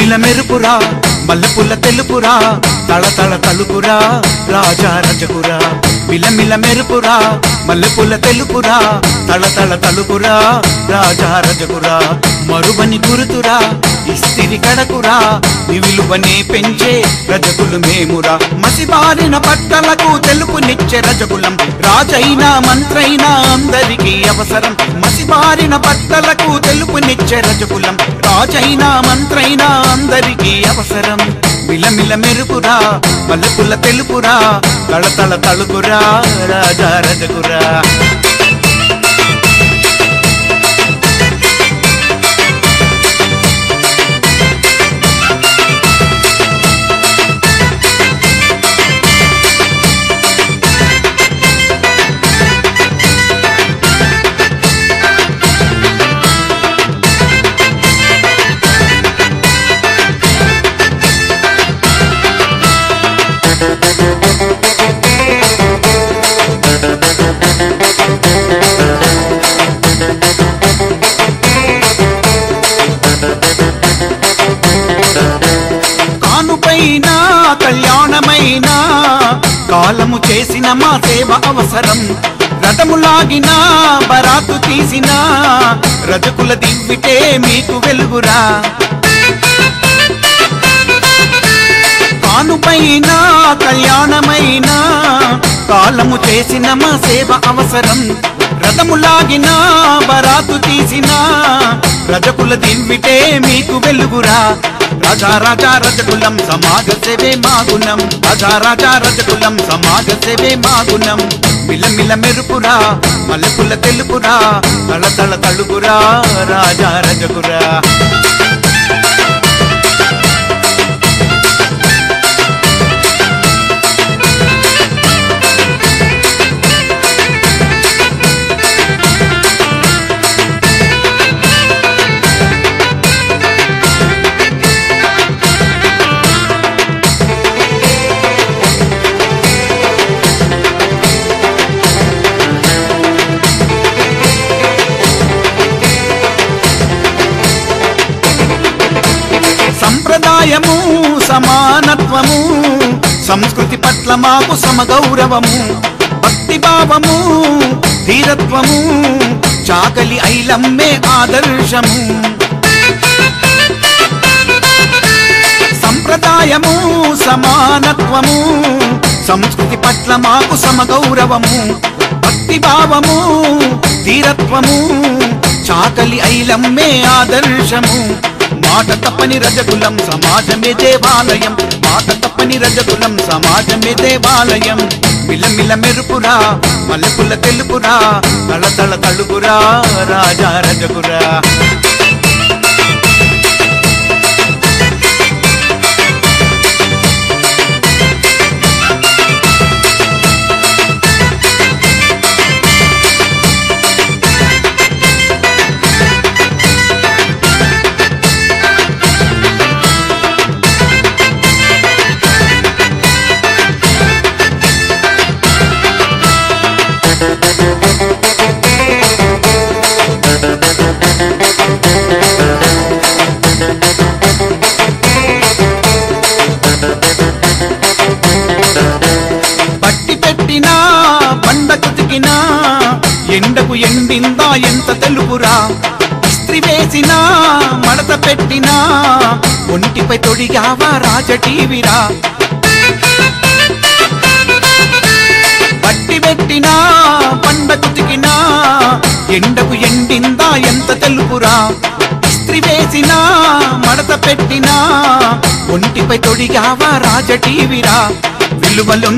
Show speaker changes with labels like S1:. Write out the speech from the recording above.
S1: మిలమిల మెరుపురా మల్లెపుల్ల తెలుపురా తళతళ తలుపురా రాజా రజకురా మిలమిల మెరుపురా మల్లెపుల్ల తెలుపురా తళతళ తలుపురా రాజా రజకురా మరువని గురుతురా ఇస్తిరి కడకురా విలువనే పెంచే రజకులు మేమురా మసిబారిన బట్టలకు తెలుపునిచ్చే రజకులం రాజైనా మంత్రైనా అందరికీ అవసరం మసిబారిన బట్టలకు తెలుపునిచ్చే రజకులం రాజైనా మంత్రైనా అందరికీ అవసరం మిలమిల మెరుపురా మల్లెపుల్ల తెలుపురా తళతళ తలుపురా రాజా రజకురా కళ్యాణమైనా కాలము చేసిన మా సేవ అవసరం రథములాగినా బరాతు తీసినా రజకుల దివ్విటే మీకు వెలుగురా కానుపైనా కళ్యాణమైనా కాలము చేసిన మా సేవ అవసరం రథములాగినా బరాతు తీసినా రజకుల దివ్విటే మీకు వెలుగురా రాజా రాజా రజకులం సమాజ సేవే మాగుణం రాజా రాజా రజకులం సమాజ సేవే మాగుణం మిలమిల మెరుపురా మల్లెపుల్ల తెలుపురా తళతళ తలుపురా రాజా రజకురా సంప్రదాయము సమానత్వము సంస్కృతి పట్ల మాకు సమగౌరవము భక్తిభావము ధీరత్వము చాకలి ఐలమ్మే ఆదర్శము సంప్రదాయము సమానత్వము సంస్కృతి పట్ల మాకు సమగౌరవము భక్తిభావము ధీరత్వము చాకలి ఐలమ్మే ఆదర్శము మాట తప్పని రజకులం సమాజమే దేవాలయం మాట తప్పని రజకులం సమాజమే దేవాలయం మిలమిల మెరుపురా మల్లెపుల్ల తెలుపురా తళతళ తలుపురా రాజా రజకురా ఎండకు ఎండిందా ఎంత తెలుపురా ఇస్త్రీ వేసినా మడత పెట్టినా ఒంటిపై తొడిగావా రాజటీవిరా పట్టి పెట్టినా పండకుతికినా ఎండకు ఎండిందా ఎంత తెలుపురా ఇస్త్రీ వేసినా మడత పెట్టినా ఒంటిపై తొడిగావా రాజటీవిరా విలువలు